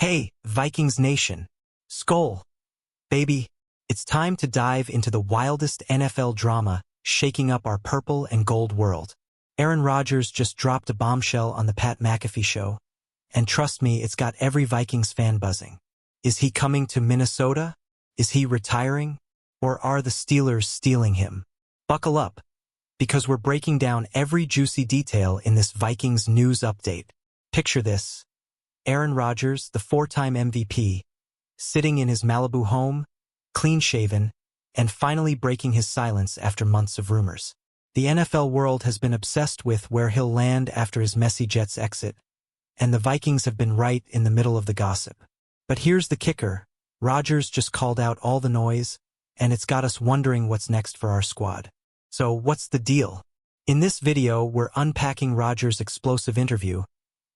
Hey, Vikings Nation. Skol. Baby, it's time to dive into the wildest NFL drama shaking up our purple and gold world. Aaron Rodgers just dropped a bombshell on the Pat McAfee show, and trust me, it's got every Vikings fan buzzing. Is he coming to Minnesota? Is he retiring? Or are the Steelers stealing him? Buckle up, because we're breaking down every juicy detail in this Vikings news update. Picture this. Aaron Rodgers, the four-time MVP, sitting in his Malibu home, clean-shaven, and finally breaking his silence after months of rumors. The NFL world has been obsessed with where he'll land after his messy Jets exit, and the Vikings have been right in the middle of the gossip. But here's the kicker. Rodgers just called out all the noise, and it's got us wondering what's next for our squad. So what's the deal? In this video, we're unpacking Rodgers' explosive interview,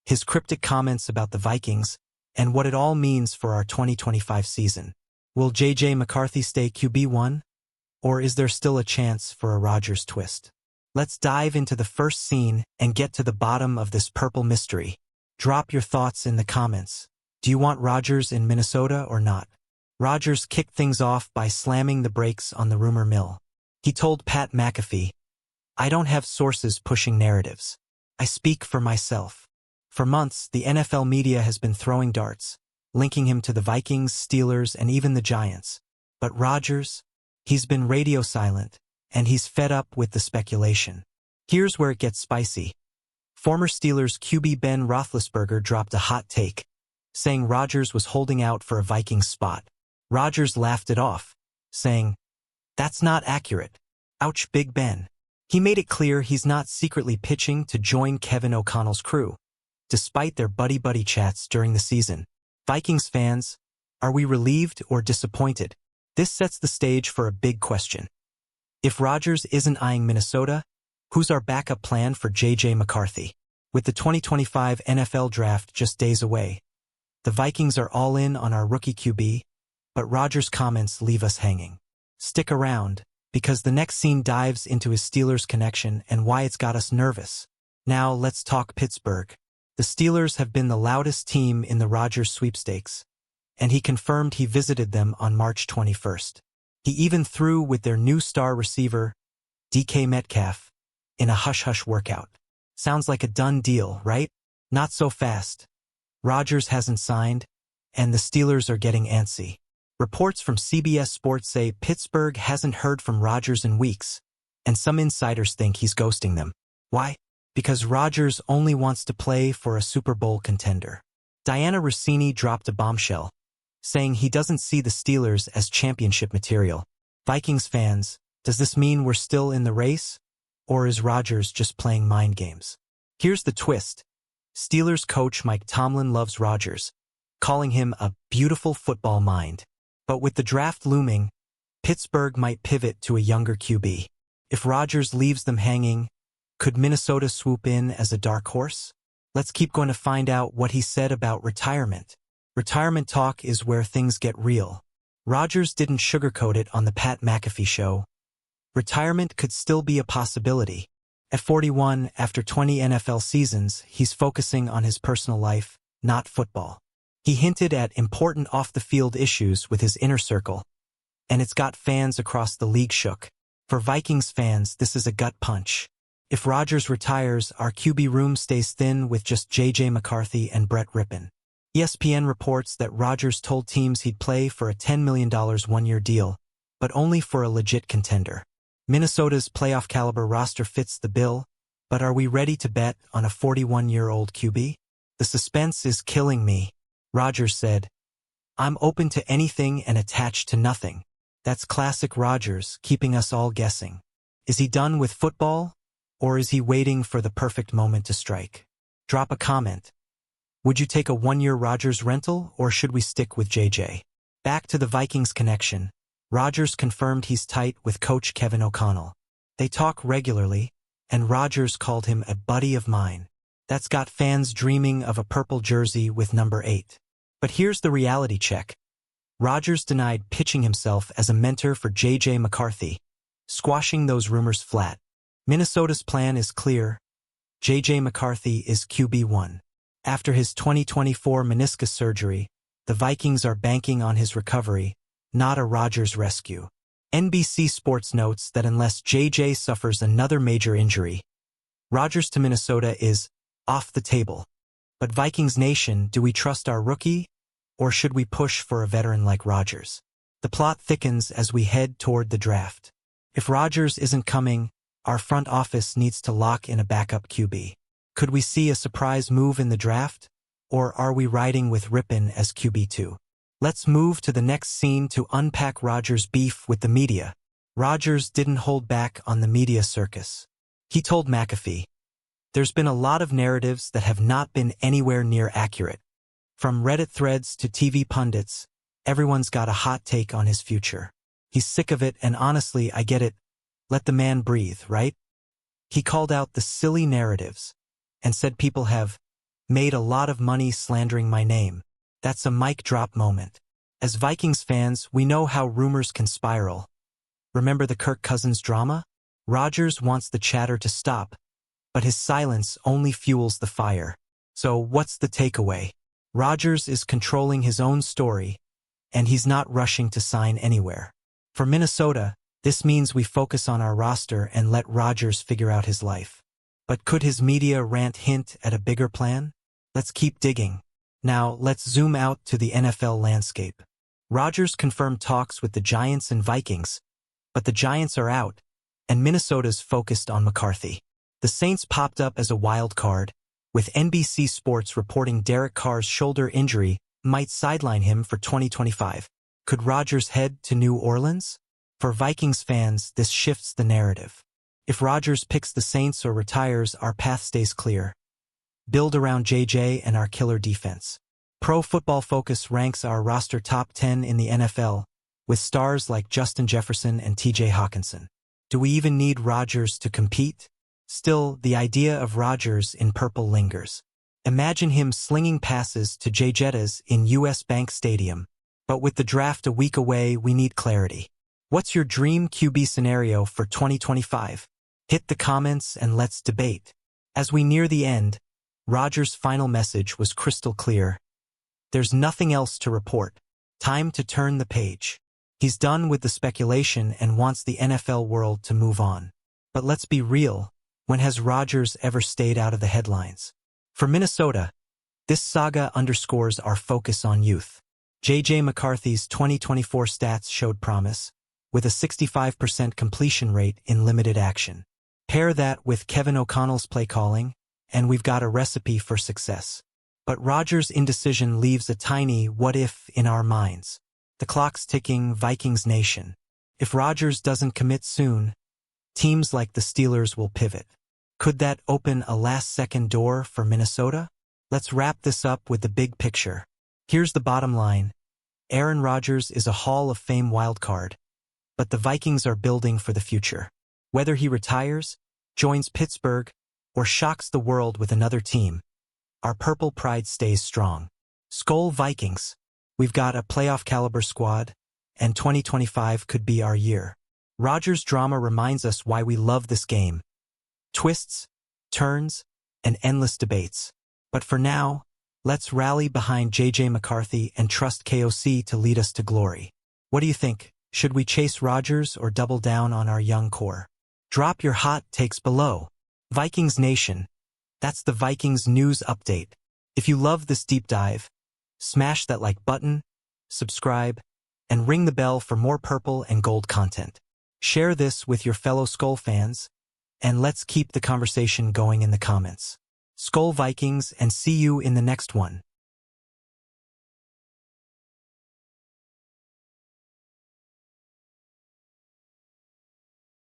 his cryptic comments about the Vikings, and what it all means for our 2025 season. Will J.J. McCarthy stay QB1? Or is there still a chance for a Rodgers twist? Let's dive into the first scene and get to the bottom of this purple mystery. Drop your thoughts in the comments. Do you want Rodgers in Minnesota or not? Rodgers kicked things off by slamming the brakes on the rumor mill. He told Pat McAfee, "I don't have sources pushing narratives. I speak for myself." For months, the NFL media has been throwing darts, linking him to the Vikings, Steelers, and even the Giants. But Rodgers, he's been radio silent, and he's fed up with the speculation. Here's where it gets spicy. Former Steelers QB Ben Roethlisberger dropped a hot take, saying Rodgers was holding out for a Vikings spot. Rodgers laughed it off, saying, "That's not accurate. Ouch, Big Ben." He made it clear he's not secretly pitching to join Kevin O'Connell's crew, despite their buddy-buddy chats during the season. Vikings fans, are we relieved or disappointed? This sets the stage for a big question. If Rodgers isn't eyeing Minnesota, who's our backup plan for J.J. McCarthy? With the 2025 NFL Draft just days away, the Vikings are all in on our rookie QB, but Rodgers' comments leave us hanging. Stick around, because the next scene dives into his Steelers connection and why it's got us nervous. Now let's talk Pittsburgh. The Steelers have been the loudest team in the Rodgers sweepstakes, and he confirmed he visited them on March 21st. He even threw with their new star receiver, DK Metcalf, in a hush-hush workout. Sounds like a done deal, right? Not so fast. Rodgers hasn't signed, and the Steelers are getting antsy. Reports from CBS Sports say Pittsburgh hasn't heard from Rodgers in weeks, and some insiders think he's ghosting them. Why? Because Rodgers only wants to play for a Super Bowl contender. Diana Rossini dropped a bombshell, saying he doesn't see the Steelers as championship material. Vikings fans, does this mean we're still in the race? Or is Rodgers just playing mind games? Here's the twist. Steelers coach Mike Tomlin loves Rodgers, calling him a beautiful football mind. But with the draft looming, Pittsburgh might pivot to a younger QB. If Rodgers leaves them hanging, could Minnesota swoop in as a dark horse? Let's keep going to find out what he said about retirement. Retirement talk is where things get real. Rodgers didn't sugarcoat it on the Pat McAfee show. Retirement could still be a possibility. At 41, after 20 NFL seasons, he's focusing on his personal life, not football. He hinted at important off-the-field issues with his inner circle, and it's got fans across the league shook. For Vikings fans, this is a gut punch. If Rodgers retires, our QB room stays thin with just J.J. McCarthy and Brett Rippon. ESPN reports that Rodgers told teams he'd play for a $10 million one-year deal, but only for a legit contender. Minnesota's playoff-caliber roster fits the bill, but are we ready to bet on a 41-year-old QB? The suspense is killing me. Rodgers said, "I'm open to anything and attached to nothing." That's classic Rodgers, keeping us all guessing. Is he done with football? Or is he waiting for the perfect moment to strike? Drop a comment. Would you take a one-year Rodgers rental, or should we stick with JJ? Back to the Vikings connection. Rodgers confirmed he's tight with coach Kevin O'Connell. They talk regularly, and Rodgers called him a buddy of mine. That's got fans dreaming of a purple jersey with number 8. But here's the reality check. Rodgers denied pitching himself as a mentor for J.J. McCarthy, squashing those rumors flat. Minnesota's plan is clear. J.J. McCarthy is QB1. After his 2024 meniscus surgery, The Vikings are banking on his recovery, not a Rodgers rescue. NBC Sports notes that unless JJ suffers another major injury, Rodgers to Minnesota is off the table. But Vikings Nation, do we trust our rookie, or should we push for a veteran like Rodgers? The plot thickens as we head toward the draft. If Rodgers isn't coming, our front office needs to lock in a backup QB. Could we see a surprise move in the draft, or are we riding with Rippon as QB2? Let's move to the next scene to unpack Rodgers' beef with the media. Rodgers didn't hold back on the media circus. He told McAfee, "There's been a lot of narratives that have not been anywhere near accurate. From Reddit threads to TV pundits, everyone's got a hot take on his future. He's sick of it, and honestly, I get it. Let the man breathe, right?" He called out the silly narratives and said people have made a lot of money slandering my name. That's a mic drop moment. As Vikings fans, we know how rumors can spiral. Remember the Kirk Cousins drama? Rodgers wants the chatter to stop, but his silence only fuels the fire. So what's the takeaway? Rodgers is controlling his own story, and he's not rushing to sign anywhere. For Minnesota, this means we focus on our roster and let Rodgers figure out his life. But could his media rant hint at a bigger plan? Let's keep digging. Now, let's zoom out to the NFL landscape. Rodgers confirmed talks with the Giants and Vikings, but the Giants are out, and Minnesota's focused on McCarthy. The Saints popped up as a wild card, with NBC Sports reporting Derek Carr's shoulder injury might sideline him for 2025. Could Rodgers head to New Orleans? For Vikings fans, this shifts the narrative. If Rodgers picks the Saints or retires, our path stays clear. Build around JJ and our killer defense. Pro Football Focus ranks our roster top 10 in the NFL, with stars like Justin Jefferson and TJ Hawkinson. Do we even need Rodgers to compete? Still, the idea of Rodgers in purple lingers. Imagine him slinging passes to Jay Jettas in US Bank Stadium. But with the draft a week away, we need clarity. What's your dream QB scenario for 2025? Hit the comments and let's debate. As we near the end, Rodgers' final message was crystal clear. There's nothing else to report. Time to turn the page. He's done with the speculation and wants the NFL world to move on. But let's be real, when has Rodgers ever stayed out of the headlines? For Minnesota, this saga underscores our focus on youth. J.J. McCarthy's 2024 stats showed promise, with a 65% completion rate in limited action. Pair that with Kevin O'Connell's play calling, and we've got a recipe for success. But Rodgers' indecision leaves a tiny what-if in our minds. The clock's ticking, Vikings Nation. If Rodgers doesn't commit soon, teams like the Steelers will pivot. Could that open a last-second door for Minnesota? Let's wrap this up with the big picture. Here's the bottom line. Aaron Rodgers is a Hall of Fame wildcard, but the Vikings are building for the future. Whether he retires, joins Pittsburgh, or shocks the world with another team, our purple pride stays strong. Skol Vikings. We've got a playoff-caliber squad, and 2025 could be our year. Rodgers' drama reminds us why we love this game. Twists, turns, and endless debates. But for now, let's rally behind J.J. McCarthy and trust KOC to lead us to glory. What do you think? Should we chase Rodgers or double down on our young core? Drop your hot takes below. Vikings Nation. That's the Vikings news update. If you love this deep dive, smash that like button, subscribe, and ring the bell for more purple and gold content. Share this with your fellow Skol fans, and let's keep the conversation going in the comments. Skol Vikings, and see you in the next one.